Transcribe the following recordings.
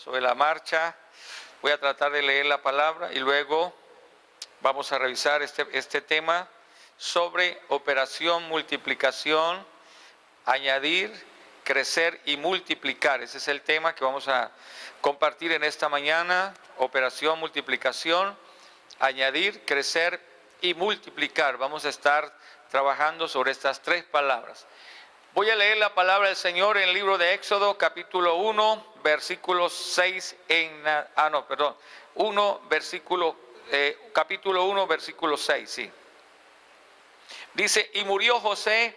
sobre la marcha. Voy a tratar de leer la palabra y luego vamos a revisar este tema sobre operación, multiplicación, añadir, crecer y multiplicar. Ese es el tema que vamos a compartir en esta mañana. Operación, multiplicación, añadir, crecer y multiplicar. Vamos a estar trabajando sobre estas tres palabras. Voy a leer la palabra del Señor en el libro de Éxodo, capítulo 1, versículo 6, capítulo 1, versículo 6, sí. Dice, y murió José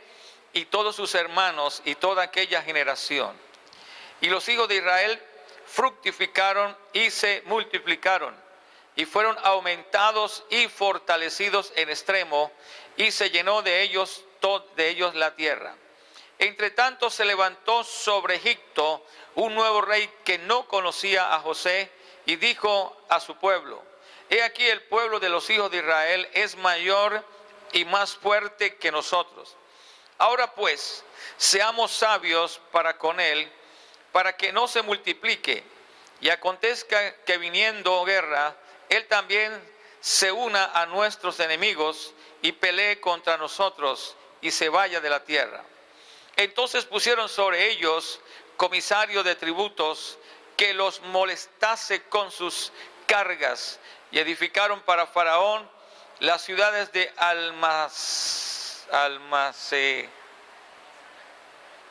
y todos sus hermanos y toda aquella generación. Y los hijos de Israel fructificaron y se multiplicaron, y fueron aumentados y fortalecidos en extremo, y se llenó de ellos la tierra. Entre tanto se levantó sobre Egipto un nuevo rey que no conocía a José, y dijo a su pueblo, he aquí el pueblo de los hijos de Israel es mayor y más fuerte que nosotros. Ahora pues, seamos sabios para con él, para que no se multiplique, y acontezca que viniendo guerra, él también se una a nuestros enemigos y pelee contra nosotros y se vaya de la tierra. Entonces pusieron sobre ellos comisarios de tributos que los molestase con sus cargas, y edificaron para Faraón las ciudades de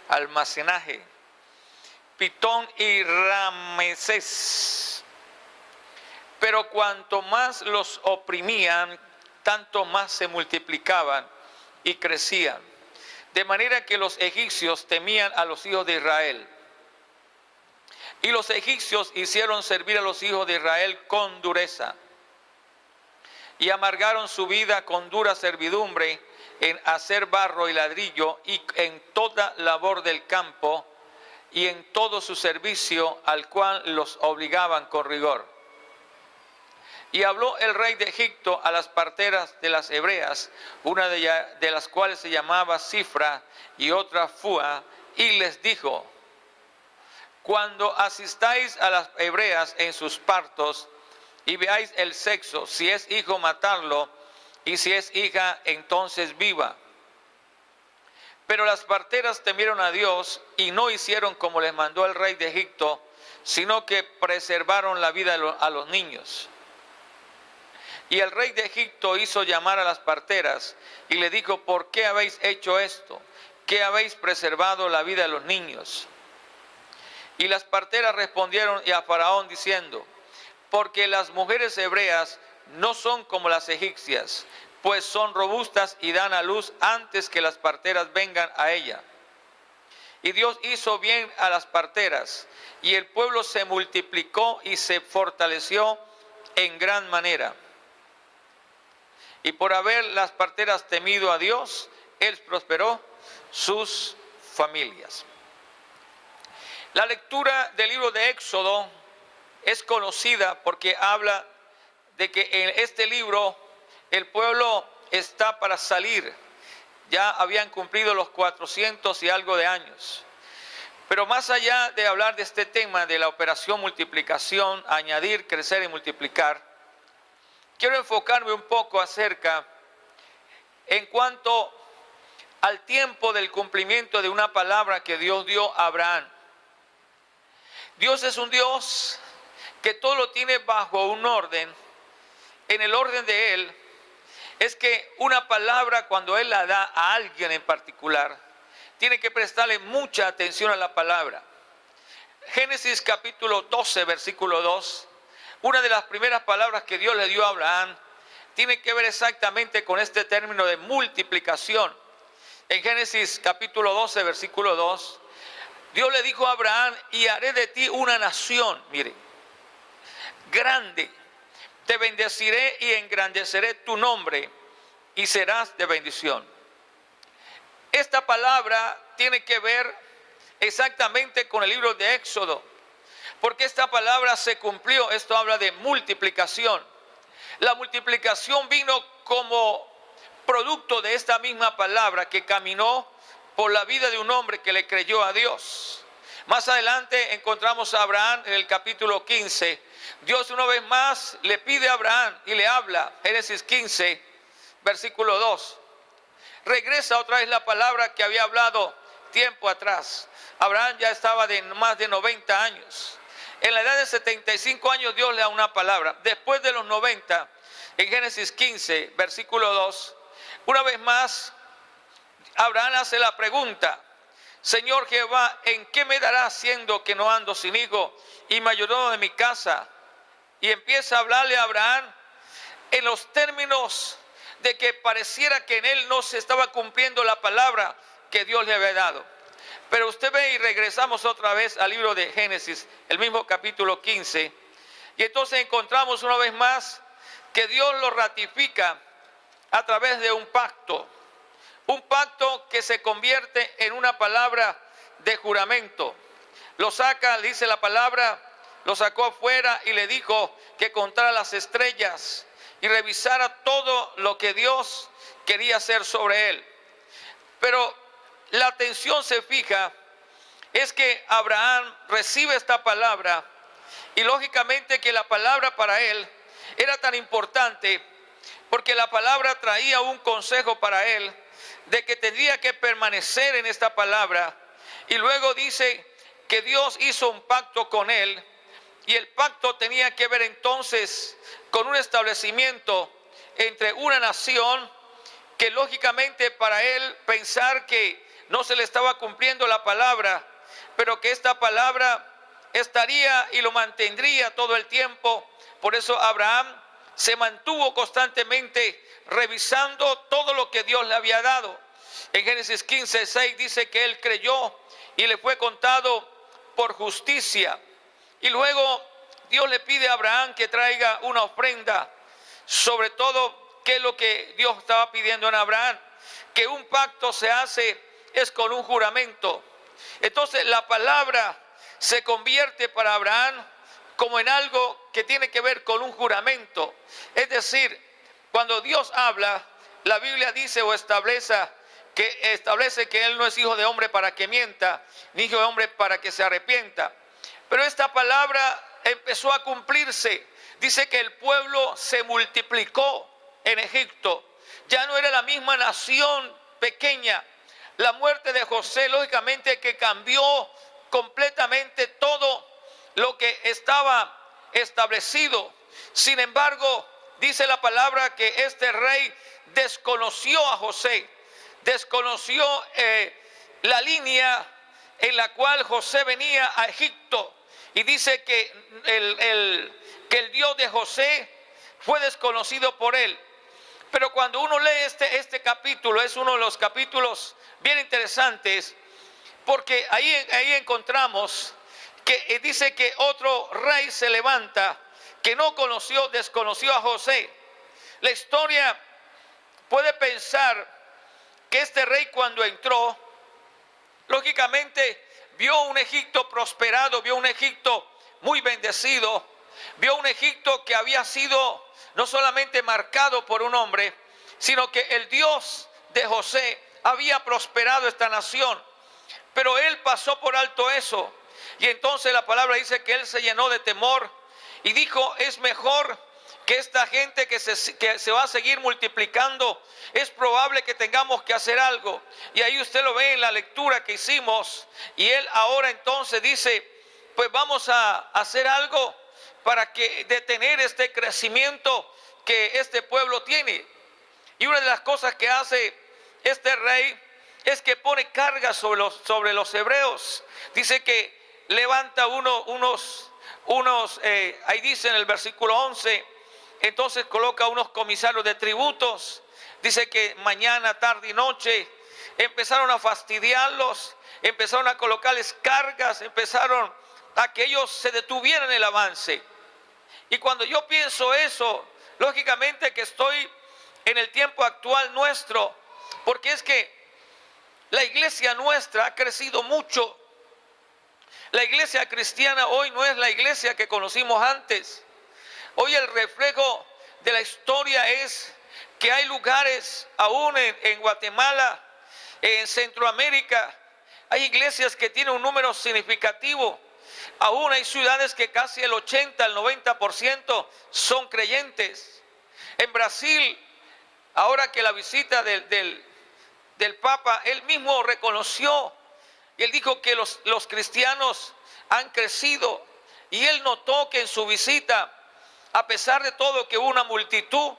almacenaje, Pitón y Ramesés. Pero cuanto más los oprimían, tanto más se multiplicaban y crecían. De manera que los egipcios temían a los hijos de Israel. Y los egipcios hicieron servir a los hijos de Israel con dureza. Y amargaron su vida con dura servidumbre en hacer barro y ladrillo y en toda labor del campo y en todo su servicio al cual los obligaban con rigor. Y habló el rey de Egipto a las parteras de las hebreas, una de las cuales se llamaba Cifra y otra Fua, y les dijo, cuando asistáis a las hebreas en sus partos y veáis el sexo, si es hijo matarlo, y si es hija entonces viva. Pero las parteras temieron a Dios y no hicieron como les mandó el rey de Egipto, sino que preservaron la vida a los niños. Y el rey de Egipto hizo llamar a las parteras y le dijo, ¿por qué habéis hecho esto? ¿Qué habéis preservado la vida de los niños? Y las parteras respondieron a Faraón diciendo, porque las mujeres hebreas no son como las egipcias, pues son robustas y dan a luz antes que las parteras vengan a ella. Y Dios hizo bien a las parteras, y el pueblo se multiplicó y se fortaleció en gran manera. Y por haber las parteras temido a Dios, Él prosperó sus familias. La lectura del libro de Éxodo es conocida porque habla de que en este libro el pueblo está para salir. Ya habían cumplido los 400 y algo de años. Pero más allá de hablar de este tema de la operación multiplicación, añadir, crecer y multiplicar, quiero enfocarme un poco acerca en cuanto al tiempo del cumplimiento de una palabra que Dios dio a Abraham. Dios es un Dios que todo lo tiene bajo un orden. En el orden de Él es que una palabra, cuando Él la da a alguien en particular, tiene que prestarle mucha atención a la palabra. Génesis capítulo 12, versículo 2, una de las primeras palabras que Dios le dio a Abraham tiene que ver exactamente con este término de multiplicación. En Génesis capítulo 12, versículo 2, Dios le dijo a Abraham, y haré de ti una nación, mire, grande. Te bendeciré y engrandeceré tu nombre y serás de bendición. Esta palabra tiene que ver exactamente con el libro de Éxodo, porque esta palabra se cumplió. Esto habla de multiplicación. La multiplicación vino como producto de esta misma palabra que caminó por la vida de un hombre que le creyó a Dios. Más adelante encontramos a Abraham en el capítulo 15. Dios una vez más le pide a Abraham y le habla. Génesis 15, versículo 2. Regresa otra vez la palabra que había hablado tiempo atrás. Abraham ya estaba de más de 90 años. En la edad de 75 años Dios le da una palabra. Después de los 90, en Génesis 15, versículo 2, una vez más, Abraham hace la pregunta: Señor Jehová, ¿en qué me darás siendo que no ando sin hijo y mayordomo de mi casa? Y empieza a hablarle a Abraham en los términos de que pareciera que en él no se estaba cumpliendo la palabra que Dios le había dado. Pero usted ve, y regresamos otra vez al libro de Génesis, el mismo capítulo 15, y entonces encontramos una vez más que Dios lo ratifica a través de un pacto que se convierte en una palabra de juramento. Lo saca, dice la palabra, lo sacó afuera y le dijo que contara las estrellas y revisara todo lo que Dios quería hacer sobre él. Pero la atención se fija, es que Abraham recibe esta palabra, y lógicamente que la palabra para él era tan importante, porque la palabra traía un consejo para él, de que tendría que permanecer en esta palabra. Y luego dice que Dios hizo un pacto con él, y el pacto tenía que ver entonces con un establecimiento entre una nación que lógicamente para él pensar que no se le estaba cumpliendo la palabra, pero que esta palabra estaría y lo mantendría todo el tiempo. Por eso Abraham se mantuvo constantemente revisando todo lo que Dios le había dado. En Génesis 15, 6 dice que él creyó y le fue contado por justicia. Y luego Dios le pide a Abraham que traiga una ofrenda. Sobre todo, ¿qué es lo que Dios estaba pidiendo en Abraham? Que un pacto se hace es con un juramento. Entonces la palabra se convierte para Abraham como en algo que tiene que ver con un juramento. Es decir, cuando Dios habla, la Biblia dice o establece que él no es hijo de hombre para que mienta, ni hijo de hombre para que se arrepienta. Pero esta palabra empezó a cumplirse. Dice que el pueblo se multiplicó en Egipto. Ya no era la misma nación pequeña. La muerte de José, lógicamente, que cambió completamente todo lo que estaba establecido. Sin embargo, dice la palabra que este rey desconoció a José, desconoció la línea en la cual José venía a Egipto, y dice que el Dios de José fue desconocido por él. Pero cuando uno lee este capítulo, es uno de los capítulos bien interesantes, porque ahí encontramos que dice que otro rey se levanta que no desconoció a José. La historia puede pensar que este rey, cuando entró, lógicamente vio un Egipto prosperado, vio un Egipto muy bendecido, vio un Egipto que había sido no solamente marcado por un hombre, sino que el Dios de José había prosperado esta nación. Pero él pasó por alto eso, y entonces la palabra dice que él se llenó de temor y dijo: es mejor que esta gente que se va a seguir multiplicando, es probable que tengamos que hacer algo. Y ahí usted lo ve en la lectura que hicimos, y él ahora entonces dice: pues vamos a hacer algo para que detener este crecimiento que este pueblo tiene. Y una de las cosas que hace este rey es que pone cargas sobre los hebreos. Dice que levanta ahí dice en el versículo 11, entonces coloca unos comisarios de tributos. Dice que mañana, tarde y noche empezaron a fastidiarlos, empezaron a colocarles cargas, empezaron a que ellos se detuvieran el avance. Y cuando yo pienso eso, lógicamente que estoy en el tiempo actual nuestro, porque es que la iglesia nuestra ha crecido mucho. La iglesia cristiana hoy no es la iglesia que conocimos antes. Hoy el reflejo de la historia es que hay lugares aún en Guatemala, en Centroamérica, Hay iglesias que tienen un número significativo. Aún hay ciudades que casi el 80, el 90% son creyentes. En Brasil, ahora que la visita del Papa, él mismo reconoció y él dijo que los cristianos han crecido. Y él notó que en su visita, a pesar de todo que hubo una multitud,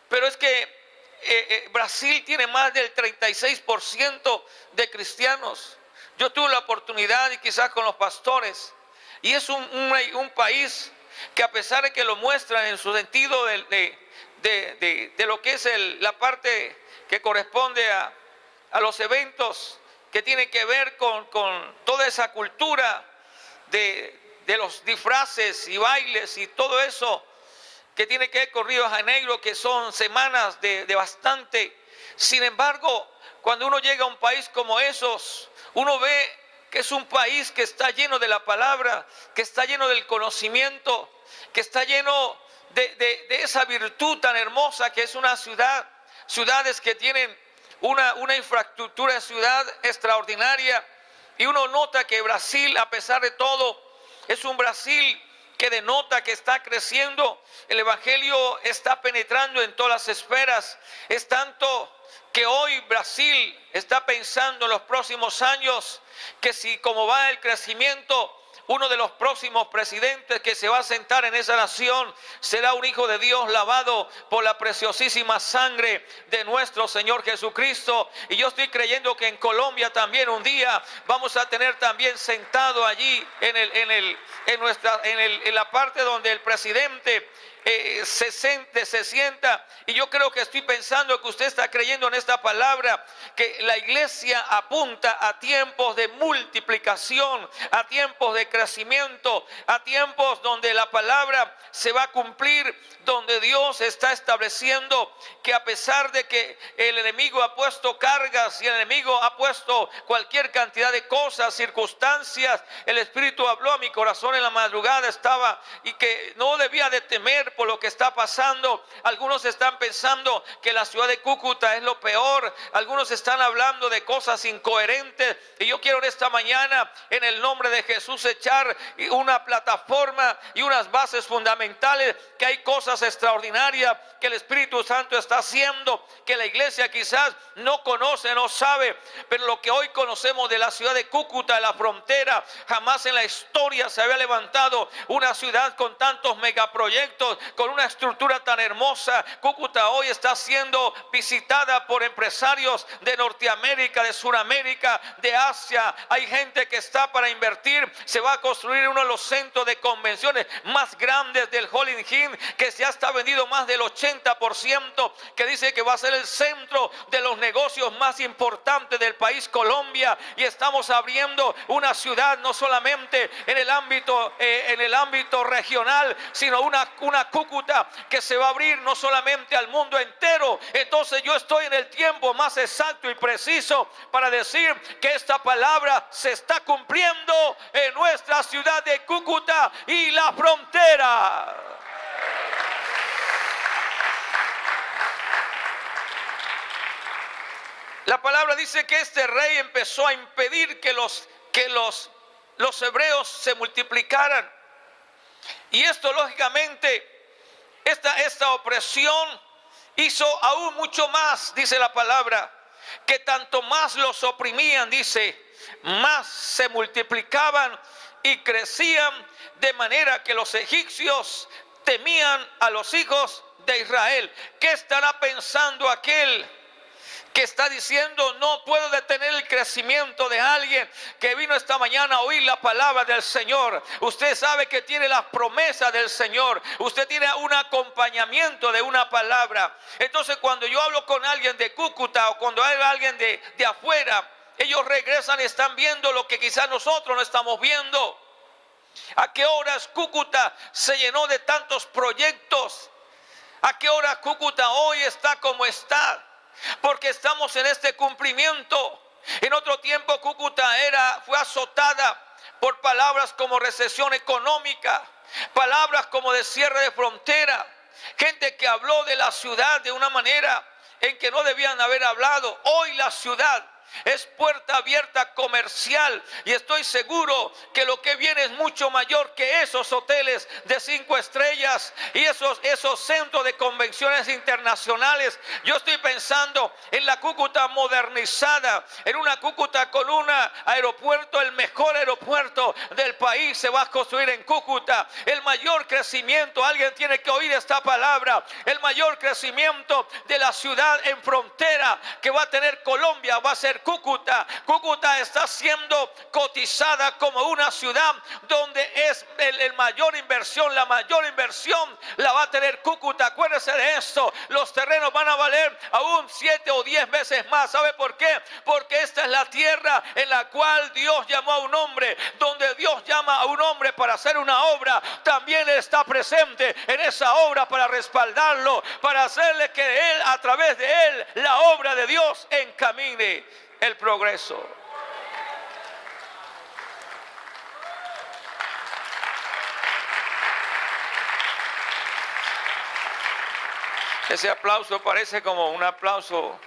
pero es que Brasil tiene más del 36% de cristianos. Yo tuve la oportunidad y quizás con los pastores, y es un país que a pesar de que lo muestran en su sentido de lo que es la parte que corresponde a los eventos que tiene que ver con toda esa cultura de los disfraces y bailes y todo eso que tiene que ver con Río de Janeiro, que son semanas de bastante. Sin embargo, cuando uno llega a un país como esos, uno ve que es un país que está lleno de la palabra, que está lleno del conocimiento, que está lleno de esa virtud tan hermosa que es una ciudades que tienen una infraestructura de ciudad extraordinaria. Y uno nota que Brasil, a pesar de todo, es un Brasil que denota que está creciendo. El evangelio está penetrando en todas las esferas. Es tanto que hoy Brasil está pensando en los próximos años que si como va el crecimiento, uno de los próximos presidentes que se va a sentar en esa nación será un hijo de Dios lavado por la preciosísima sangre de nuestro Señor Jesucristo. Y yo estoy creyendo que en Colombia también un día vamos a tener también sentado allí en la parte donde el presidente se sienta. Y yo creo que estoy pensando que usted está creyendo en esta palabra, que la iglesia apunta a tiempos de multiplicación, a tiempos de crecimiento, a tiempos donde la palabra se va a cumplir, donde Dios está estableciendo que a pesar de que el enemigo ha puesto cargas y el enemigo ha puesto cualquier cantidad de cosas, circunstancias, el Espíritu habló a mi corazón en la madrugada, estaba, y que no debía de temer por lo que está pasando. Algunos están pensando que la ciudad de Cúcuta es lo peor, algunos están hablando de cosas incoherentes, y yo quiero en esta mañana en el nombre de Jesús echar una plataforma y unas bases fundamentales, que hay cosas extraordinarias que el Espíritu Santo está haciendo, que la iglesia quizás no conoce, no sabe, pero lo que hoy conocemos de la ciudad de Cúcuta, de la frontera, jamás en la historia se había levantado una ciudad con tantos megaproyectos, con una estructura tan hermosa. Cúcuta hoy está siendo visitada por empresarios de Norteamérica, de Sudamérica, de Asia. Hay gente que está para invertir. Se va a construir uno de los centros de convenciones más grandes del Hollywood Hills, que ya está vendido más del 80%, que dice que va a ser el centro de los negocios más importantes del país Colombia. Y estamos abriendo una ciudad no solamente en el ámbito regional, sino una Cúcuta que se va a abrir no solamente al mundo entero. Entonces yo estoy en el tiempo más exacto y preciso para decir que esta palabra se está cumpliendo en nuestra ciudad de Cúcuta y la frontera. La palabra dice que este rey empezó a impedir que los hebreos se multiplicaran. Y esto lógicamente, esta opresión hizo aún mucho más, dice la palabra, que tanto más los oprimían, dice, más se multiplicaban y crecían, de manera que los egipcios temían a los hijos de Israel. ¿Qué estará pensando aquel que está diciendo no puedo detener el crecimiento de alguien que vino esta mañana a oír la palabra del Señor? Usted sabe que tiene las promesas del Señor, usted tiene un acompañamiento de una palabra. Entonces cuando yo hablo con alguien de Cúcuta o cuando hay alguien de afuera, ellos regresan y están viendo lo que quizás nosotros no estamos viendo. ¿A qué horas Cúcuta se llenó de tantos proyectos? ¿A qué hora Cúcuta hoy está como está? Porque estamos en este cumplimiento. En otro tiempo Cúcuta fue azotada por palabras como recesión económica, palabras como de cierre de frontera, gente que habló de la ciudad de una manera en que no debían haber hablado. Hoy la ciudad es puerta abierta comercial, y estoy seguro que lo que viene es mucho mayor que esos hoteles de 5 estrellas y esos centros de convenciones internacionales. Yo estoy pensando en la Cúcuta modernizada, en una Cúcuta con un aeropuerto, el mejor aeropuerto del país se va a construir en Cúcuta. El mayor crecimiento, alguien tiene que oír esta palabra, el mayor crecimiento de la ciudad en frontera que va a tener Colombia va a ser Cúcuta. Cúcuta está siendo cotizada como una ciudad donde es la mayor inversión la va a tener Cúcuta. Acuérdese de esto, los terrenos van a valer aún 7 o 10 veces más. ¿Sabe por qué? Porque esta es la tierra en la cual Dios llamó a un hombre. Donde Dios llama a un hombre para hacer una obra, también está presente en esa obra para respaldarlo, para hacerle que él, a través de él, la obra de Dios encamine el progreso. Ese aplauso parece como un aplauso.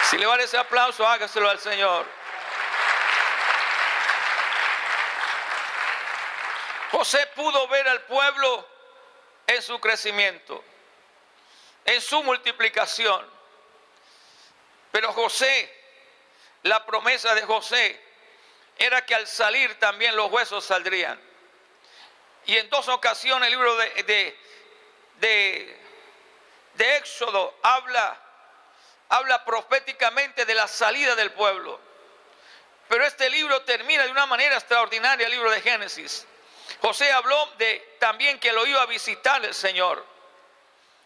Si le vale ese aplauso, hágaselo al Señor. José pudo ver al pueblo en su crecimiento, en su multiplicación. Pero José, la promesa de José era que al salir también los huesos saldrían. Y en 2 ocasiones el libro de Éxodo habla proféticamente de la salida del pueblo. Pero este libro termina de una manera extraordinaria, el libro de Génesis. José habló también que lo iba a visitar el Señor.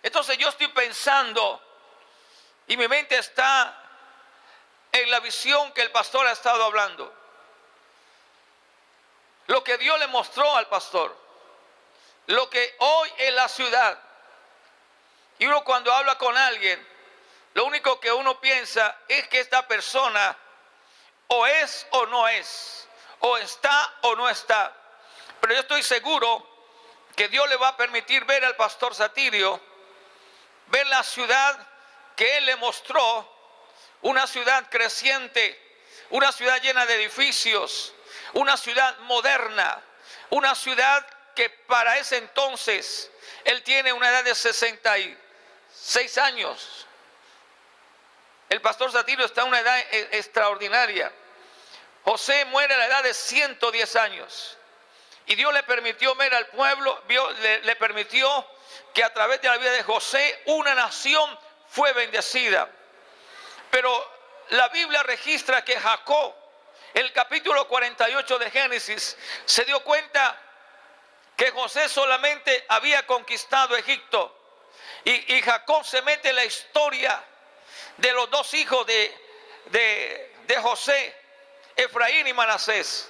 Entonces yo estoy pensando, y mi mente está en la visión que el pastor ha estado hablando. Lo que Dios le mostró al pastor. Lo que hoy en la ciudad. Y uno cuando habla con alguien, lo único que uno piensa es que esta persona o es o no es, o está o no está. Pero yo estoy seguro que Dios le va a permitir ver al pastor Satirio, ver la ciudad que él le mostró, una ciudad creciente, una ciudad llena de edificios, una ciudad moderna, una ciudad que para ese entonces él tiene una edad de 66 años. El pastor Satirio está en una edad extraordinaria. José muere a la edad de 110 años. Y Dios le permitió ver al pueblo, le permitió que a través de la vida de José una nación fue bendecida. Pero la Biblia registra que Jacob, el capítulo 48 de Génesis, se dio cuenta que José solamente había conquistado Egipto. Y Jacob se mete en la historia de los 2 hijos de José, Efraín y Manasés.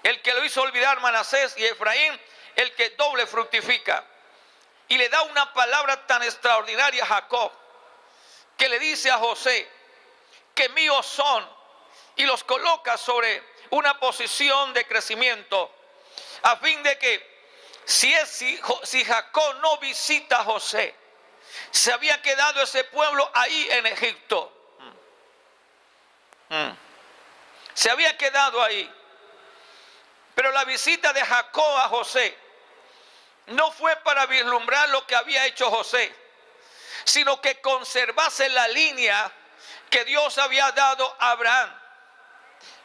El que lo hizo olvidar Manasés, y Efraín el que doble fructifica. Y le da una palabra tan extraordinaria a Jacob, que le dice a José que míos son, y los coloca sobre una posición de crecimiento, a fin de que si Jacob no visita a José, se había quedado ese pueblo ahí en Egipto. Se había quedado ahí. Pero la visita de Jacob a José no fue para vislumbrar lo que había hecho José, sino que conservase la línea que Dios había dado a Abraham.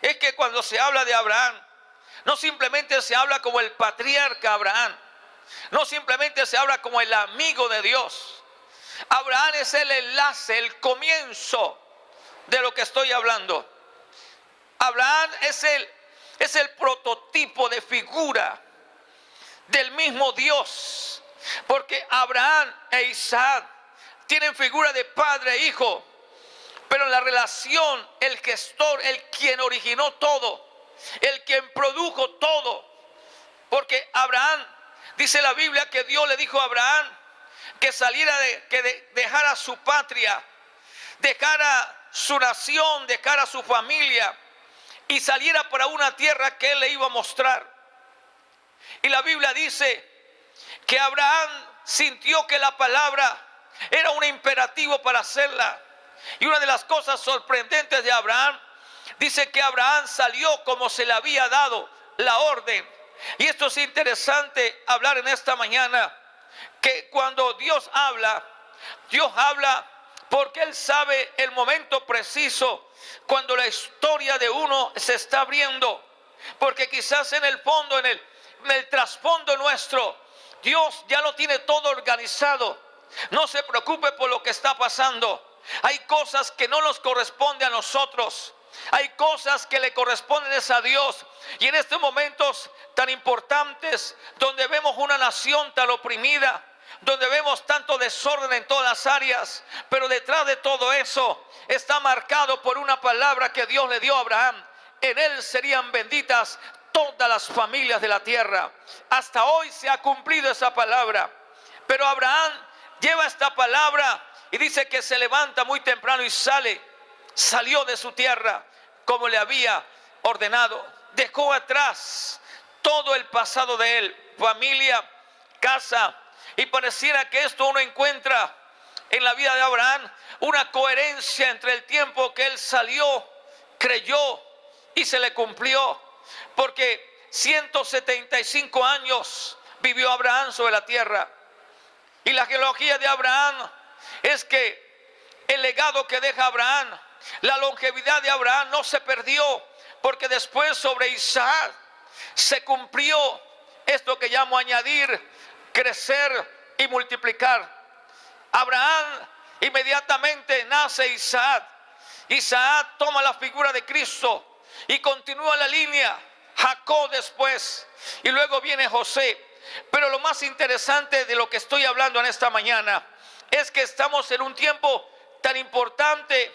Es que cuando se habla de Abraham, no simplemente se habla como el patriarca Abraham, no simplemente se habla como el amigo de Dios. Abraham es el enlace, el comienzo de lo que estoy hablando. Abraham es el prototipo de figura del mismo Dios, porque Abraham e Isaac tienen figura de padre e hijo, pero en la relación, el gestor, el quien originó todo, el quien produjo todo, porque Abraham, dice la Biblia que Dios le dijo a Abraham que saliera, que dejara su patria, dejara su nación, dejara su familia y saliera para una tierra que él le iba a mostrar. Y la Biblia dice que Abraham sintió que la palabra era un imperativo para hacerla. Y una de las cosas sorprendentes de Abraham, dice que Abraham salió como se le había dado la orden. Y esto es interesante hablar en esta mañana, que cuando Dios habla porque Él sabe el momento preciso cuando la historia de uno se está abriendo. Porque quizás en el fondo, en el trasfondo nuestro, Dios ya lo tiene todo organizado. No se preocupe por lo que está pasando. Hay cosas que no nos corresponden a nosotros. Hay cosas que le corresponden a Dios. Y en estos momentos tan importantes, donde vemos una nación tan oprimida, donde vemos tanto desorden en todas las áreas, pero detrás de todo eso está marcado por una palabra que Dios le dio a Abraham. En él serían benditas todas las familias de la tierra. Hasta hoy se ha cumplido esa palabra. Pero Abraham lleva esta palabra y dice que se levanta muy temprano y salió de su tierra como le había ordenado. Dejó atrás todo el pasado de él, familia, casa. Y pareciera que esto uno encuentra en la vida de Abraham una coherencia entre el tiempo que él salió, creyó y se le cumplió. Porque 175 años vivió Abraham sobre la tierra. Y la genealogía de Abraham es que el legado que deja Abraham, la longevidad de Abraham no se perdió, porque después sobre Isaac se cumplió esto que llamo añadir, crecer y multiplicar. Abraham inmediatamente nace Isaac. Isaac toma la figura de Cristo y continúa la línea. Jacob después y luego viene José. Pero lo más interesante de lo que estoy hablando en esta mañana es que estamos en un tiempo tan importante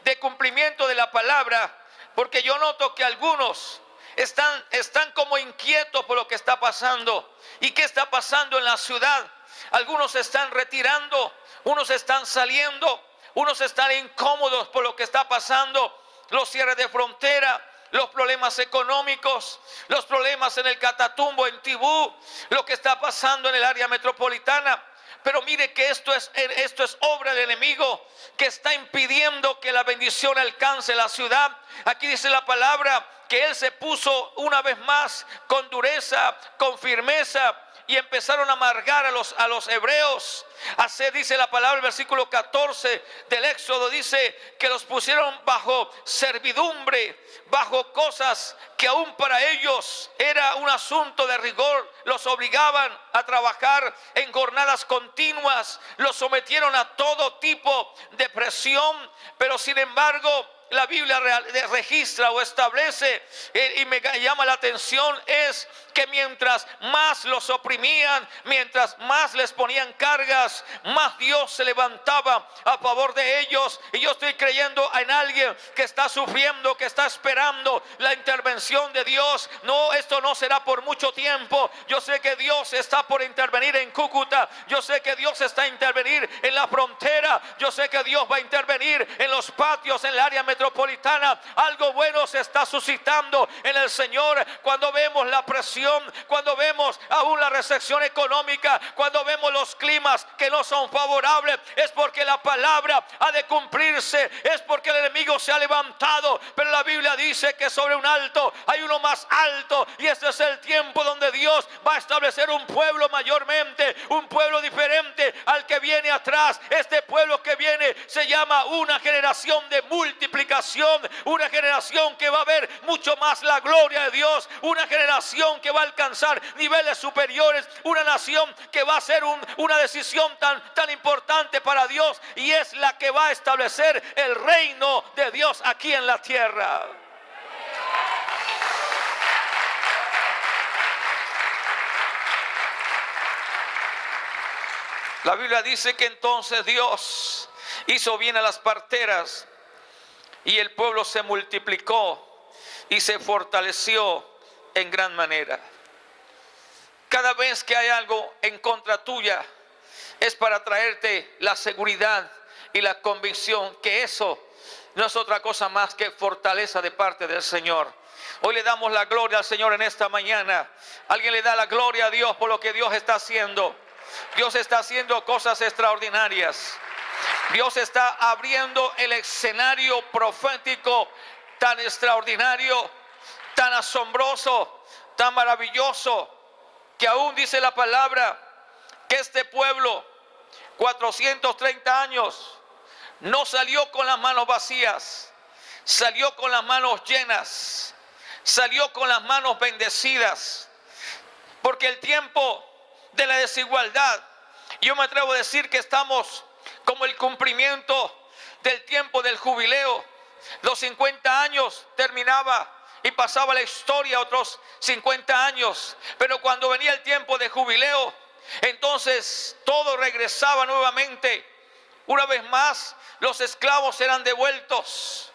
de cumplimiento de la palabra, porque yo noto que algunos están como inquietos por lo que está pasando. ¿Y qué está pasando en la ciudad? Algunos se están retirando, unos están saliendo, unos están incómodos por lo que está pasando, los cierres de frontera, los problemas económicos, los problemas en el Catatumbo, en Tibú, lo que está pasando en el área metropolitana. Pero mire que esto es obra del enemigo que está impidiendo que la bendición alcance la ciudad. Aquí dice la palabra que él se puso una vez más con dureza, con firmeza, y empezaron a amargar a los hebreos. Así dice la palabra, el versículo 14 del Éxodo, dice que los pusieron bajo servidumbre, bajo cosas que aún para ellos era un asunto de rigor. Los obligaban a trabajar en jornadas continuas, los sometieron a todo tipo de presión, pero sin embargo la Biblia registra o establece, y me llama la atención, es que mientras más los oprimían, mientras más les ponían cargas, más Dios se levantaba a favor de ellos. Y yo estoy creyendo en alguien que está sufriendo, que está esperando la intervención de Dios. No, esto no será por mucho tiempo. Yo sé que Dios está por intervenir en Cúcuta. Yo sé que Dios está a intervenir en la frontera. Yo sé que Dios va a intervenir en los patios, en el área metropolitana. Algo bueno se está suscitando en el Señor. Cuando vemos la presión, cuando vemos aún la recesión económica, cuando vemos los climas que no son favorables, es porque la palabra ha de cumplirse, es porque el enemigo se ha levantado. Pero la Biblia dice que sobre un alto hay uno más alto, y este es el tiempo donde Dios va a establecer un pueblo mayormente, un pueblo diferente al que viene atrás. Este pueblo que viene se llama una generación de multiplicación, una generación que va a ver mucho más la gloria de Dios, una generación que va a alcanzar niveles superiores, una nación que va a hacer una decisión tan importante para Dios, y es la que va a establecer el reino de Dios aquí en la tierra. La Biblia dice que entonces Dios hizo bien a las parteras y el pueblo se multiplicó y se fortaleció en gran manera. Cada vez que hay algo en contra tuya, es para traerte la seguridad y la convicción que eso no es otra cosa más que fortaleza de parte del Señor. Hoy le damos la gloria al Señor en esta mañana. Alguien le da la gloria a Dios por lo que Dios está haciendo. Dios está haciendo cosas extraordinarias. Dios está abriendo el escenario profético tan extraordinario, tan asombroso, tan maravilloso, que aún dice la palabra que este pueblo, 430 años, no salió con las manos vacías, salió con las manos llenas, salió con las manos bendecidas, porque el tiempo de la desigualdad, yo me atrevo a decir que estamos como el cumplimiento del tiempo del jubileo. Los 50 años terminaba y pasaba la historia otros 50 años, pero cuando venía el tiempo de jubileo, entonces todo regresaba nuevamente. Una vez más, los esclavos eran devueltos,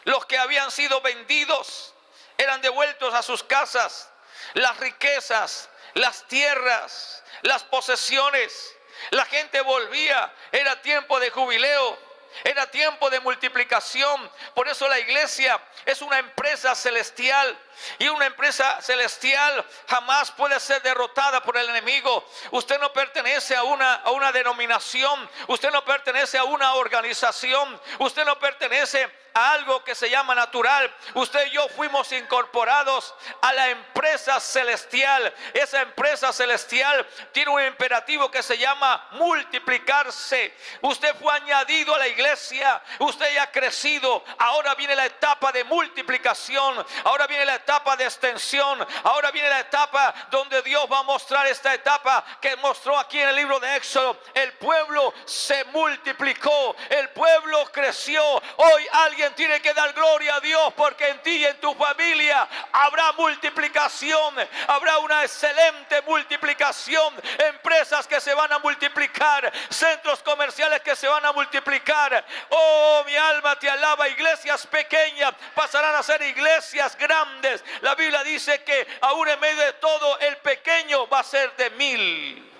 los que habían sido vendidos eran devueltos a sus casas, las riquezas, las tierras, las posesiones, la gente volvía. Era tiempo de jubileo, era tiempo de multiplicación. Por eso la iglesia es una empresa celestial, y una empresa celestial jamás puede ser derrotada por el enemigo. Usted no pertenece a una denominación, usted no pertenece a una organización, usted no pertenece a algo que se llama natural. Usted y yo fuimos incorporados a la empresa celestial. Esa empresa celestial tiene un imperativo que se llama multiplicarse. Usted fue añadido a la iglesia, usted ya ha crecido. Ahora viene la etapa de multiplicación, ahora viene la etapa de extensión, ahora viene la etapa donde Dios va a mostrar esta etapa que mostró aquí en el libro de Éxodo. El pueblo se multiplicó, el pueblo creció. Hoy alguien tiene que dar gloria a Dios, porque en ti y en tu familia habrá multiplicación, habrá una excelente multiplicación, empresas que se van a multiplicar, centros comerciales que se van a multiplicar. Oh, mi alma te alaba. Iglesias pequeñas pasarán a ser iglesias grandes. La Biblia dice que aún en medio de todo, el pequeño va a ser de 1000.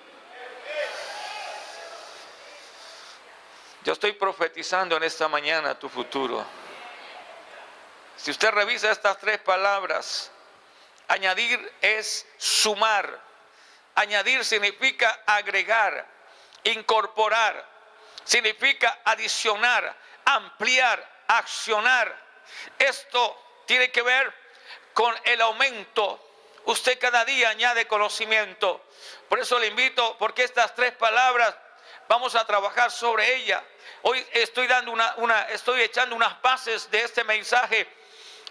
Yo estoy profetizando en esta mañana tu futuro. Si usted revisa estas 3 palabras, añadir es sumar. Añadir significa agregar, incorporar, significa adicionar, ampliar, accionar. Esto tiene que ver con el aumento. Usted cada día añade conocimiento. Por eso le invito, porque estas 3 palabras vamos a trabajar sobre ellas. Hoy estoy dando estoy echando unas bases de este mensaje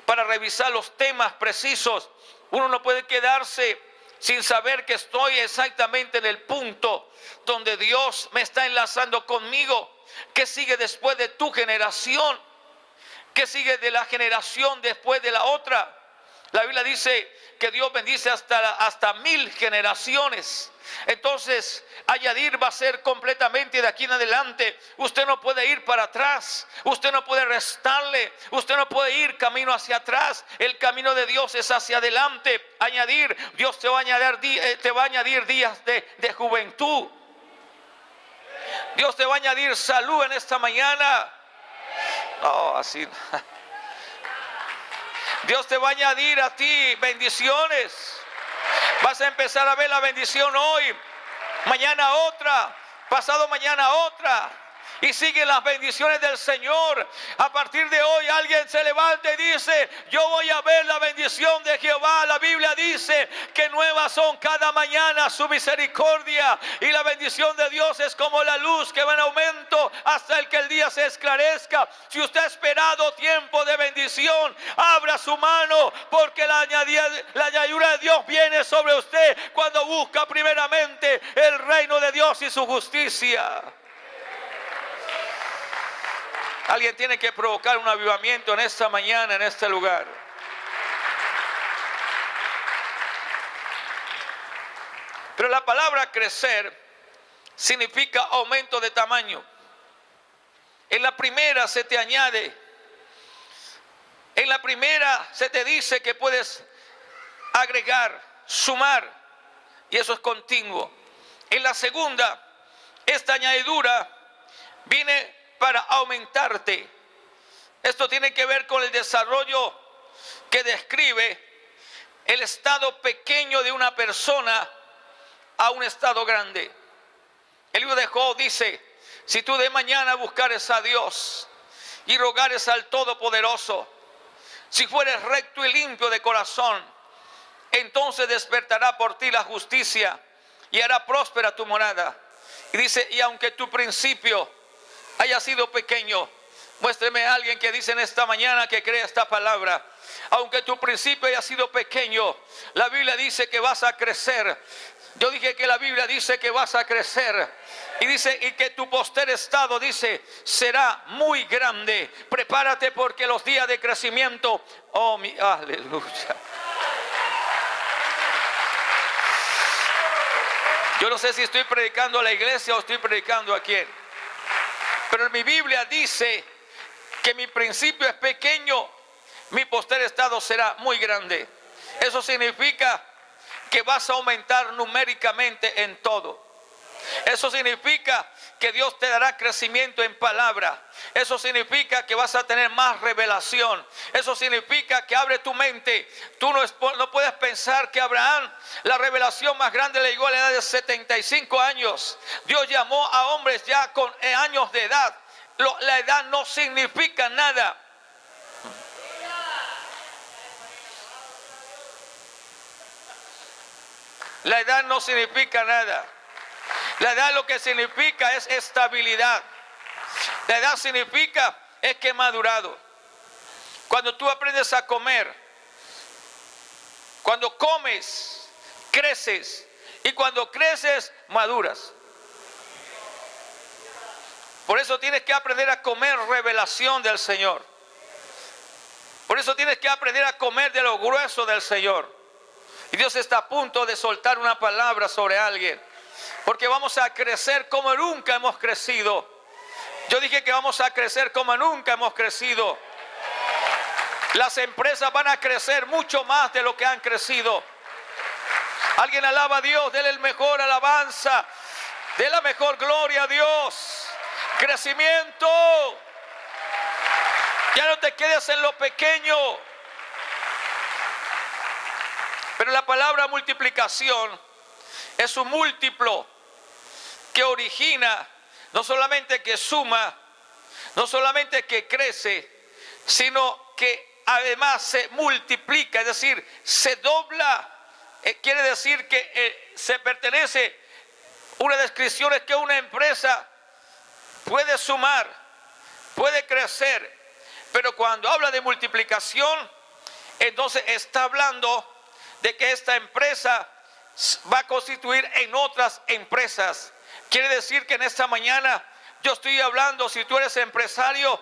para revisar los temas precisos. Uno no puede quedarse sin saber que estoy exactamente en el punto donde Dios me está enlazando conmigo. ¿Qué sigue después de tu generación? ¿Qué sigue de la generación después de la otra? La Biblia dice que Dios bendice hasta 1000 generaciones. Entonces, añadir va a ser completamente de aquí en adelante. Usted no puede ir para atrás, usted no puede restarle, usted no puede ir camino hacia atrás. El camino de Dios es hacia adelante. Añadir, Dios te va a añadir días de juventud. Dios te va a añadir salud en esta mañana. Oh, así. Dios te va a añadir a ti bendiciones. Vas a empezar a ver la bendición hoy, mañana otra, pasado mañana otra. Y siguen las bendiciones del Señor. A partir de hoy alguien se levanta y dice: yo voy a ver la bendición de Jehová. La Biblia dice que nuevas son cada mañana su misericordia. Y la bendición de Dios es como la luz que va en aumento hasta el que el día se esclarezca. Si usted ha esperado tiempo de bendición, abra su mano, porque la añadidura de Dios viene sobre usted cuando busca primeramente el reino de Dios y su justicia. Alguien tiene que provocar un avivamiento en esta mañana, en este lugar. Pero la palabra crecer significa aumento de tamaño. En la primera se te añade. En la primera se te dice que puedes agregar, sumar, y eso es continuo. En la segunda, esta añadidura viene para aumentarte. Esto tiene que ver con el desarrollo que describe el estado pequeño de una persona a un estado grande. El libro de Job dice, si tú de mañana buscares a Dios y rogares al Todopoderoso, si fueres recto y limpio de corazón, entonces despertará por ti la justicia y hará próspera tu morada. Y dice, y aunque tu principio haya sido pequeño, muéstreme a alguien que dice en esta mañana que cree esta palabra. Aunque tu principio haya sido pequeño, la Biblia dice que vas a crecer. Yo dije que la Biblia dice que vas a crecer. Y dice, y que tu poster estado, dice, será muy grande. Prepárate porque los días de crecimiento, oh mi, aleluya. Yo no sé si estoy predicando a la iglesia o estoy predicando a quién. Pero en mi Biblia dice que mi principio es pequeño, mi poster estado será muy grande. Eso significa que vas a aumentar numéricamente en todo. Eso significa que Dios te dará crecimiento en palabra. Eso significa que vas a tener más revelación. Eso significa que abre tu mente. Tú no puedes pensar que Abraham, la revelación más grande le llegó a la edad de 75 años. Dios llamó a hombres ya con años de edad. La edad no significa nada. La edad no significa nada. La edad lo que significa es estabilidad. La edad significa es que he madurado. Cuando tú aprendes a comer, cuando comes, creces. Y cuando creces, maduras. Por eso tienes que aprender a comer revelación del Señor. Por eso tienes que aprender a comer de lo grueso del Señor. Y Dios está a punto de soltar una palabra sobre alguien. Porque vamos a crecer como nunca hemos crecido. Yo dije que vamos a crecer como nunca hemos crecido. Las empresas van a crecer mucho más de lo que han crecido. Alguien alaba a Dios, déle el mejor alabanza, dé la mejor gloria a Dios. Crecimiento. Ya no te quedes en lo pequeño. Pero la palabra multiplicación es un múltiplo que origina, no solamente que suma, no solamente que crece, sino que además se multiplica, es decir, se dobla. Quiere decir que se pertenece, una descripción es que una empresa puede sumar, puede crecer, pero cuando habla de multiplicación, entonces está hablando de que esta empresa va a constituir en otras empresas. Quiere decir que en esta mañana yo estoy hablando, si tú eres empresario,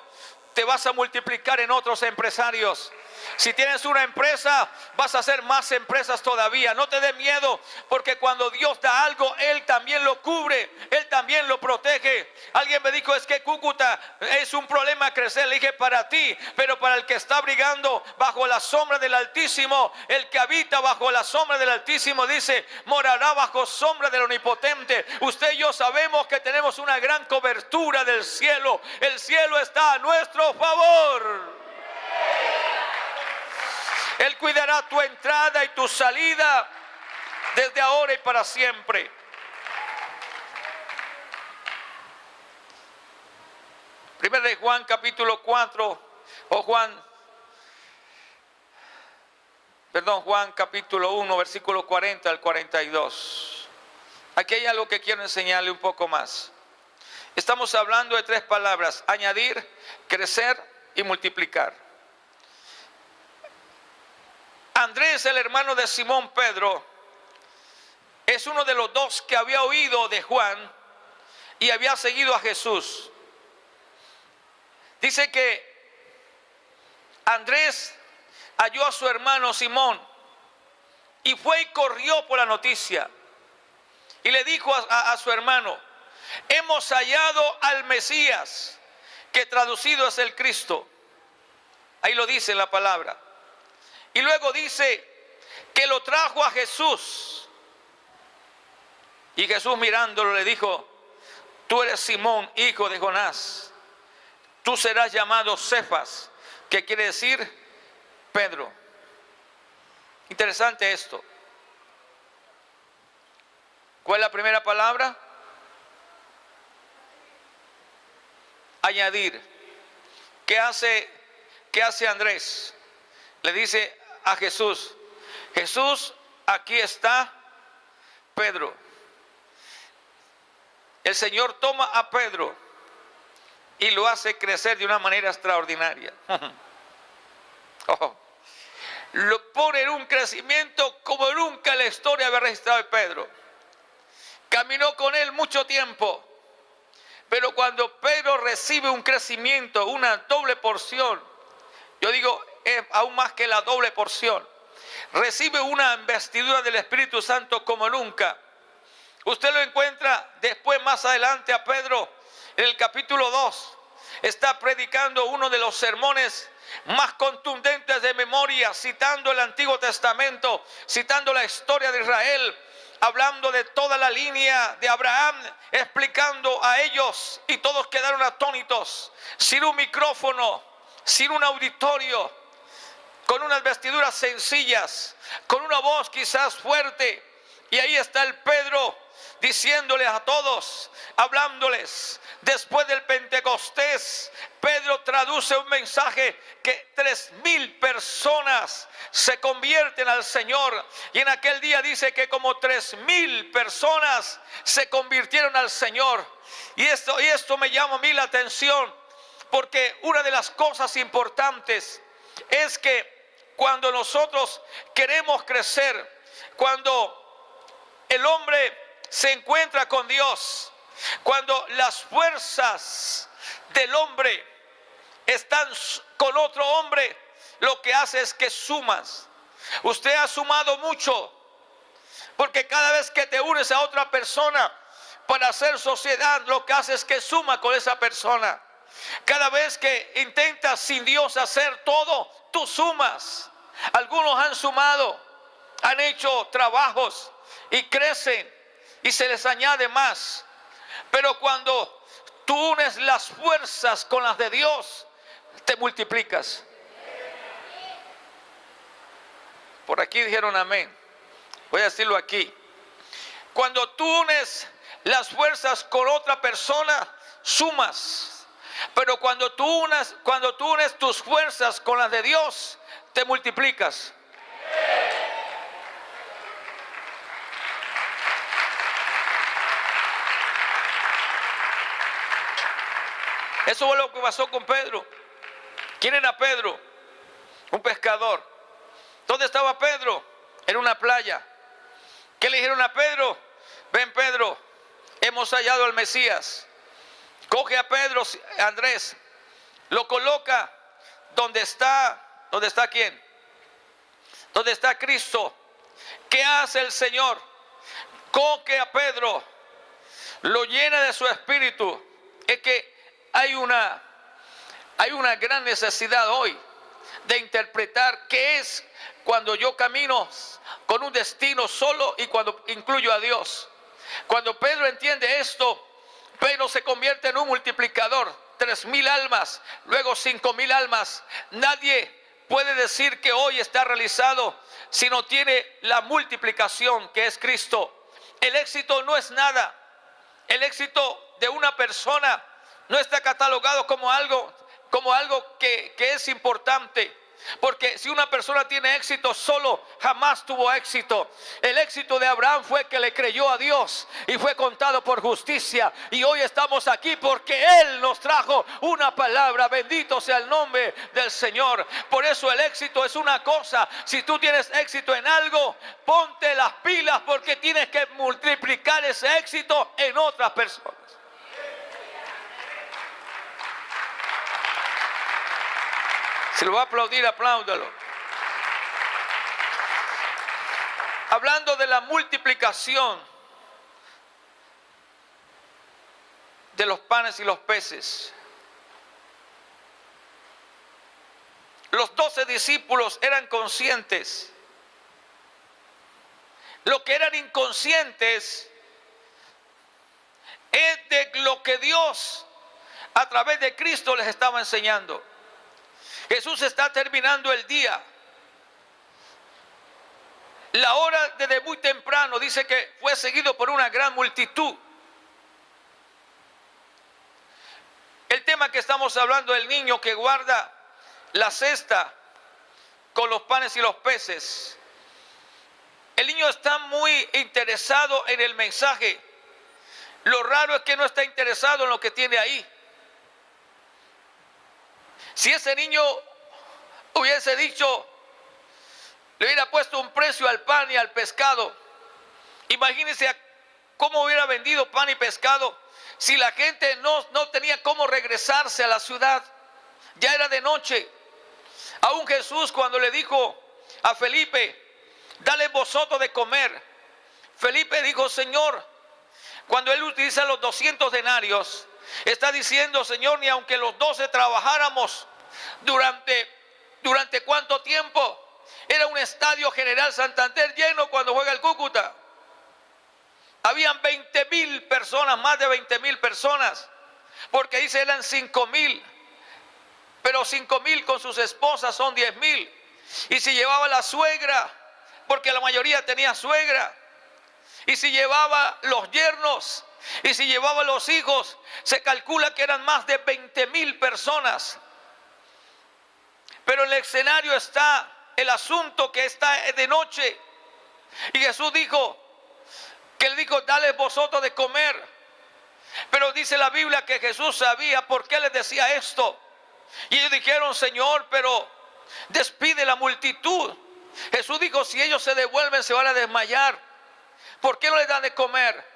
te vas a multiplicar en otros empresarios. Si tienes una empresa, vas a hacer más empresas todavía. No te dé miedo, porque cuando Dios da algo, Él también lo cubre, Él también lo protege. Alguien me dijo, es que Cúcuta es un problema crecer. Le dije, para ti, pero para el que está abrigando bajo la sombra del Altísimo, el que habita bajo la sombra del Altísimo, dice, morará bajo sombra del Omnipotente. Usted y yo sabemos que tenemos una gran cobertura del cielo. El cielo está a nuestro favor. Él cuidará tu entrada y tu salida desde ahora y para siempre. Primero de Juan capítulo 4, Juan capítulo 1, versículo 40 al 42. Aquí hay algo que quiero enseñarle un poco más. Estamos hablando de tres palabras: añadir, crecer y multiplicar. Andrés, el hermano de Simón Pedro, es uno de los dos que había oído de Juan y había seguido a Jesús. Dice que Andrés halló a su hermano Simón y fue y corrió por la noticia y le dijo a su hermano: hemos hallado al Mesías, que traducido es el Cristo. Ahí lo dice en la palabra. Y luego dice que lo trajo a Jesús. Y Jesús, mirándolo, le dijo: tú eres Simón, hijo de Jonás. Tú serás llamado Cefas, que quiere decir Pedro. Interesante esto. ¿Cuál es la primera palabra? añadir. ¿Qué hace Andrés? Le dice a Jesús: Jesús, aquí está Pedro. El Señor toma a Pedro y lo hace crecer de una manera extraordinaria. Lo pone en un crecimiento como nunca en la historia había registrado de Pedro. Caminó con él mucho tiempo, pero cuando Pedro recibe un crecimiento, una doble porción, yo digo, es aún más que la doble porción, recibe una investidura del Espíritu Santo como nunca. Usted lo encuentra después, más adelante, a Pedro en el capítulo 2. Está predicando uno de los sermones más contundentes de memoria, citando el Antiguo Testamento, citando la historia de Israel, hablando de toda la línea de Abraham, explicando a ellos, y todos quedaron atónitos, sin un micrófono, sin un auditorio, con unas vestiduras sencillas, con una voz quizás fuerte, y ahí está el Pedro diciéndoles a todos, hablándoles. Después del Pentecostés, Pedro traduce un mensaje que 3,000 personas se convierten al Señor. Y en aquel día dice que como 3,000 personas se convirtieron al Señor. Y esto me llama a mí la atención, porque una de las cosas importantes es que cuando nosotros queremos crecer, cuando el hombre se encuentra con Dios, cuando las fuerzas del hombre están con otro hombre, lo que hace es que sumas. Usted ha sumado mucho, porque cada vez que te unes a otra persona para hacer sociedad, lo que hace es que suma con esa persona. Cada vez que intentas sin Dios hacer todo, tú sumas. Algunos han sumado, han hecho trabajos y crecen y se les añade más. Pero cuando tú unes las fuerzas con las de Dios, te multiplicas. Por aquí dijeron amén. Voy a decirlo aquí. Cuando tú unes las fuerzas con otra persona, sumas. Pero cuando tú unes tus fuerzas con las de Dios, te multiplicas. Eso fue lo que pasó con Pedro. ¿Quién era Pedro? Un pescador. ¿Dónde estaba Pedro? En una playa. ¿Qué le dijeron a Pedro? Ven, Pedro, hemos hallado al Mesías. Coge a Pedro, Andrés, lo coloca donde está ¿quién? Donde está Cristo. ¿Qué hace el Señor? Coge a Pedro, lo llena de su espíritu. Es que hay una gran necesidad hoy de interpretar qué es cuando yo camino con un destino solo y cuando incluyo a Dios. Cuando Pedro entiende esto, Pedro se convierte en un multiplicador. 3,000 almas, luego 5,000 almas. Nadie puede decir que hoy está realizado si no tiene la multiplicación que es Cristo. El éxito no es nada. El éxito de una persona no está catalogado como algo que es importante. Porque si una persona tiene éxito solo, jamás tuvo éxito. El éxito de Abraham fue que le creyó a Dios y fue contado por justicia. Y hoy estamos aquí porque Él nos trajo una palabra. Bendito sea el nombre del Señor. Por eso el éxito es una cosa. Si tú tienes éxito en algo, ponte las pilas, porque tienes que multiplicar ese éxito en otras personas. Si lo va a aplaudir, apláudalo. Hablando de la multiplicación de los panes y los peces. Los 12 discípulos eran conscientes. Lo que eran inconscientes es de lo que Dios a través de Cristo les estaba enseñando. Jesús está terminando el día. La hora desde muy temprano, dice que fue seguido por una gran multitud. El tema tema que estamos hablando, el niño que guarda la cesta con los panes y los peces. El niño está muy interesado en el mensaje. Lo raro es que no está interesado en lo que tiene ahí. Si ese niño hubiese dicho, le hubiera puesto un precio al pan y al pescado, imagínense cómo hubiera vendido pan y pescado si la gente no tenía cómo regresarse a la ciudad. Ya era de noche. Aún Jesús, cuando le dijo a Felipe, dale vosotros de comer, Felipe dijo, Señor, cuando él utiliza los 200 denarios, está diciendo, Señor, ni aunque los 12 trabajáramos durante ¿cuánto tiempo? Era un estadio General Santander lleno cuando juega el Cúcuta. Habían 20,000 personas, más de 20,000 personas, porque dice eran 5,000, pero 5,000 con sus esposas son 10,000. Y si llevaba la suegra, porque la mayoría tenía suegra, y si llevaba los yernos, y si llevaba los hijos, se calcula que eran más de 20,000 personas. Pero en el escenario está el asunto que está de noche. Y Jesús dijo, que él dijo, dale vosotros de comer. Pero dice la Biblia que Jesús sabía por qué les decía esto. Y ellos dijeron, Señor, pero despide la multitud. Jesús dijo, si ellos se devuelven se van a desmayar. ¿Por qué no les dan de comer?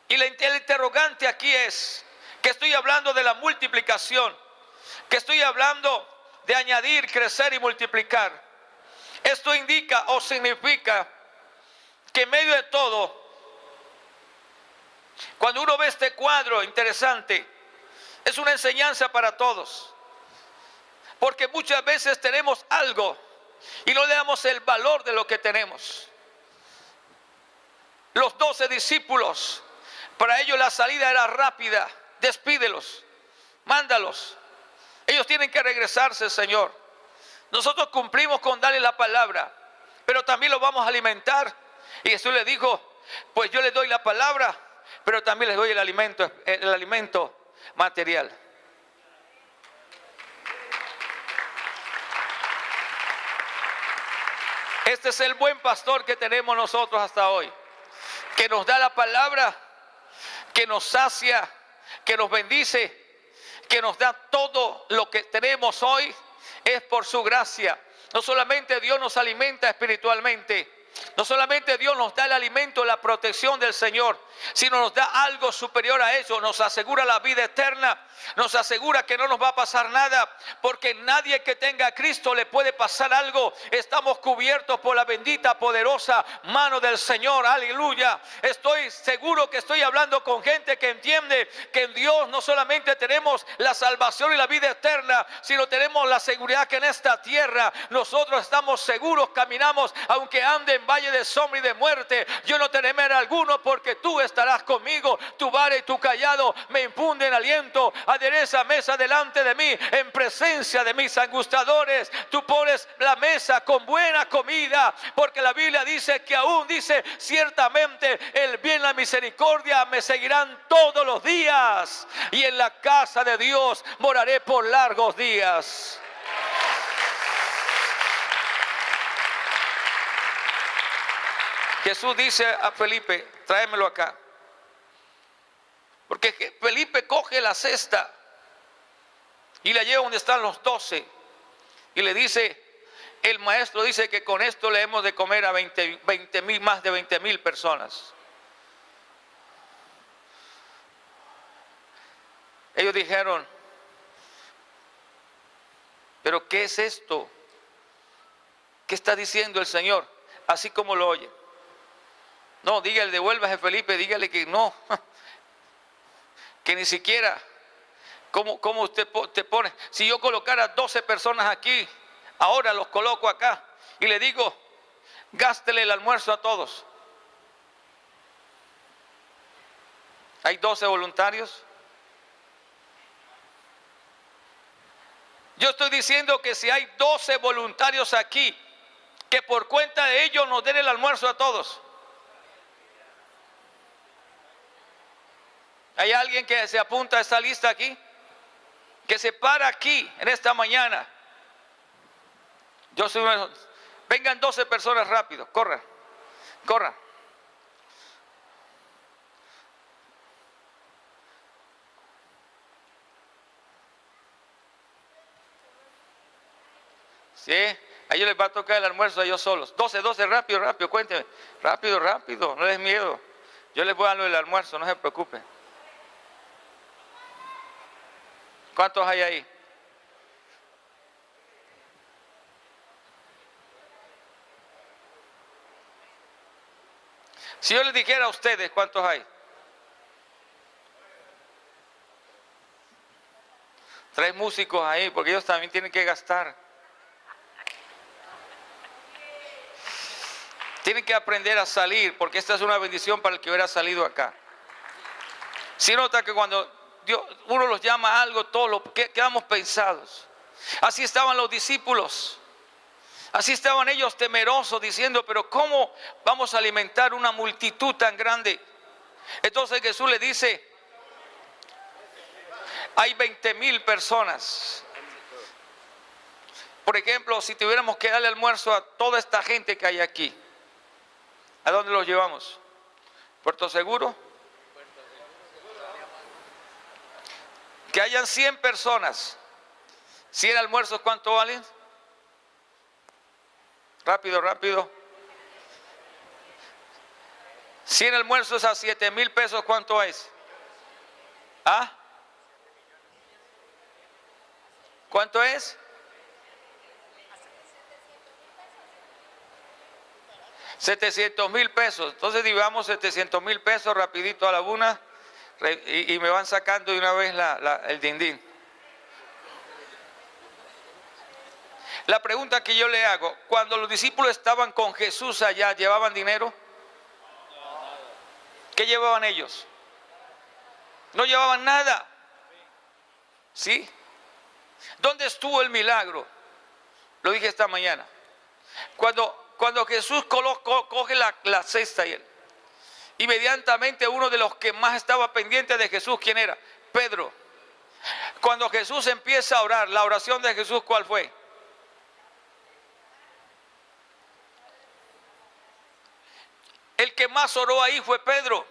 Y el interrogante aquí es que estoy hablando de la multiplicación, que estoy hablando de añadir, crecer y multiplicar. Esto indica o significa que en medio de todo, cuando uno ve este cuadro interesante, es una enseñanza para todos. Porque muchas veces tenemos algo y no le damos el valor de lo que tenemos. Los 12 discípulos, para ellos la salida era rápida. Despídelos, mándalos. Ellos tienen que regresarse, Señor. Nosotros cumplimos con darle la palabra, pero también los vamos a alimentar. Y Jesús les dijo, pues yo les doy la palabra, pero también les doy el alimento material. Este es el buen pastor que tenemos nosotros hasta hoy, que nos da la palabra, que nos sacia, que nos bendice, que nos da todo lo que tenemos hoy, es por su gracia. No solamente Dios nos alimenta espiritualmente, no solamente Dios nos da el alimento, la protección del Señor, sino nos da algo superior a eso, nos asegura la vida eterna, nos asegura que no nos va a pasar nada, porque nadie que tenga a Cristo le puede pasar algo. Estamos cubiertos por la bendita, poderosa mano del Señor, aleluya. Estoy seguro que estoy hablando con gente que entiende que en Dios no solamente tenemos la salvación y la vida eterna, sino tenemos la seguridad que en esta tierra nosotros estamos seguros, caminamos, aunque ande en valle de sombra y de muerte, yo no temeré alguno, porque tú estarás conmigo. Tu vara y tu callado me infunden aliento. Adereza mesa delante de mí en presencia de mis angustiadores. Tú pones la mesa con buena comida, porque la Biblia dice que aún dice, ciertamente el bien y la misericordia me seguirán todos los días, y en la casa de Dios moraré por largos días. Jesús dice a Felipe, tráemelo acá. Porque Felipe coge la cesta y la lleva donde están los 12. Y le dice, el maestro dice que con esto le hemos de comer a 20,000, más de 20,000 personas. Ellos dijeron, ¿pero qué es esto? ¿Qué está diciendo el Señor? Así como lo oye. No, dígale, devuélvase Felipe, dígale que no, que ni siquiera, ¿cómo usted te pone? Si yo colocara 12 personas aquí, ahora los coloco acá y le digo, gástele el almuerzo a todos. ¿Hay 12 voluntarios? Yo estoy diciendo que si hay 12 voluntarios aquí, que por cuenta de ellos nos den el almuerzo a todos. ¿Hay alguien que se apunta a esta lista aquí? que se para aquí en esta mañana. Yo soy uno. Vengan 12 personas rápido, corran, corran. ¿Sí? A ellos les va a tocar el almuerzo a ellos solos. 12, rápido, rápido, cuéntenme. Rápido, rápido, no les miedo. Yo les voy a dar el almuerzo, no se preocupen. ¿Cuántos hay ahí? Si yo les dijera a ustedes, ¿cuántos hay? 3 músicos ahí, porque ellos también tienen que gastar. Tienen que aprender a salir, porque esta es una bendición para el que hubiera salido acá. Si nota que cuando uno los llama a algo, todos quedamos pensados. Así estaban los discípulos. Así estaban ellos temerosos diciendo, pero ¿cómo vamos a alimentar una multitud tan grande? Entonces Jesús le dice, hay 20,000 personas. Por ejemplo, si tuviéramos que darle almuerzo a toda esta gente que hay aquí, ¿a dónde los llevamos? ¿Puerto Seguro? Que hayan 100 personas. 100 almuerzos, ¿cuánto valen? Rápido, rápido. 100 almuerzos a 7,000 pesos, ¿cuánto es? ¿Ah? ¿Cuánto es? 700,000 pesos. Entonces dividamos 700,000 pesos rapidito a la una y me van sacando de una vez el dindín. La pregunta que yo le hago, cuando los discípulos estaban con Jesús allá, ¿llevaban dinero? ¿Qué llevaban ellos? No llevaban nada. ¿Sí? ¿Dónde estuvo el milagro? Lo dije esta mañana. Cuando Jesús coge la cesta y inmediatamente uno de los que más estaba pendiente de Jesús, ¿quién era? Pedro. Cuando Jesús empieza a orar, la oración de Jesús, ¿cuál fue? El que más oró ahí fue Pedro.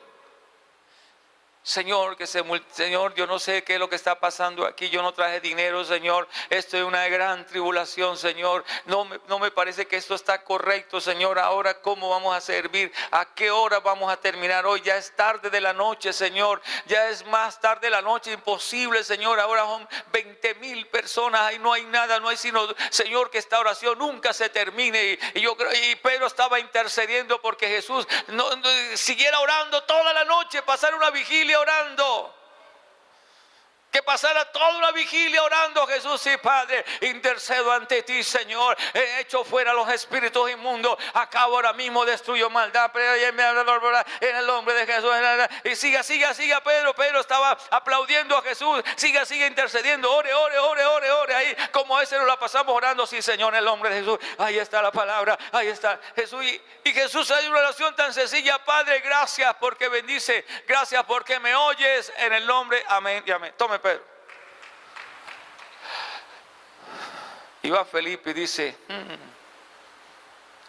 Señor, Señor, yo no sé qué es lo que está pasando aquí, yo no traje dinero, Señor, esto es una gran tribulación, Señor, no me parece que esto está correcto, Señor, ahora ¿cómo vamos a servir? ¿A qué hora vamos a terminar hoy? Ya es tarde de la noche, Señor, ya es más tarde de la noche, imposible, Señor, ahora son 20,000 personas, ahí no hay nada, no hay sino, Señor, que esta oración nunca se termine, y Pedro estaba intercediendo porque Jesús no siguiera orando toda la noche, pasar una vigilia orando, que pasara toda una vigilia orando. Jesús, sí, Padre, intercedo ante ti, Señor, he hecho fuera los espíritus inmundos, acabo ahora mismo, destruyo maldad, en el nombre de Jesús. Y siga Pedro estaba aplaudiendo a Jesús, siga intercediendo, ore ahí, como a veces nos la pasamos orando. Sí, Señor, en el nombre de Jesús, ahí está la palabra, ahí está Jesús, y Jesús hay una oración tan sencilla: Padre, gracias porque bendice, gracias porque me oyes, en el nombre, amén y amén. Tome, Pedro. Y va Felipe y dice,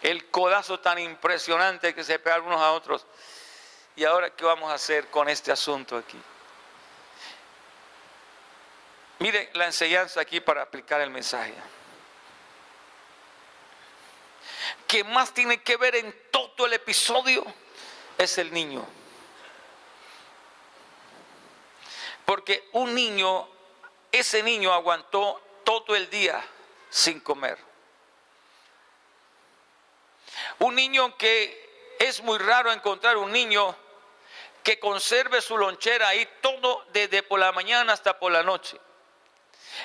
el codazo tan impresionante que se pegan unos a otros. ¿Y ahora qué vamos a hacer con este asunto aquí? Mire la enseñanza aquí para aplicar el mensaje. Que más tiene que ver en todo el episodio es el niño. Porque ese niño aguantó todo el día sin comer. Un niño que es muy raro encontrar un niño que conserve su lonchera ahí todo desde por la mañana hasta por la noche.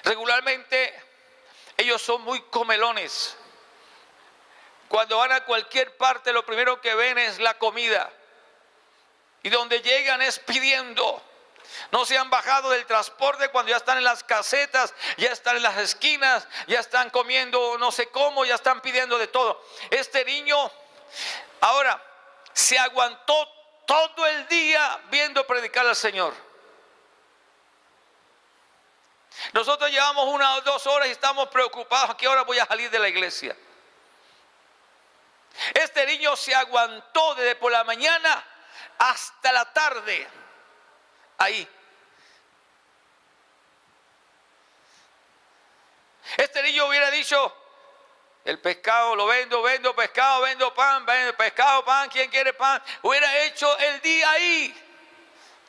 Regularmente ellos son muy comelones. Cuando van a cualquier parte lo primero que ven es la comida. Y donde llegan es pidiendo. No se han bajado del transporte cuando ya están en las casetas, ya están en las esquinas, ya están comiendo no sé cómo, ya están pidiendo de todo. Este niño ahora se aguantó todo el día viendo predicar al Señor. Nosotros llevamos 1 o 2 horas y estamos preocupados. ¿A qué hora voy a salir de la iglesia? Este niño se aguantó desde por la mañana hasta la tarde. Ahí. Este niño hubiera dicho, el pescado lo vendo, vendo pescado, vendo pan, vendo pescado, pan, ¿quién quiere pan? Hubiera hecho el día ahí.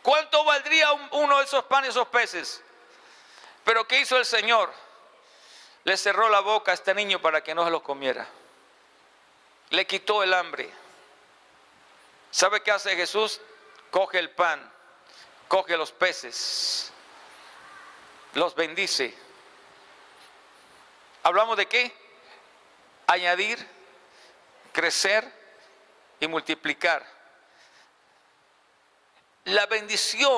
¿Cuánto valdría uno de esos panes y esos peces? Pero ¿qué hizo el Señor? Le cerró la boca a este niño para que no se lo comiera. Le quitó el hambre. ¿Sabe qué hace Jesús? Coge el pan, coge los peces, los bendice. ¿Hablamos de qué? Añadir, crecer y multiplicar. La bendición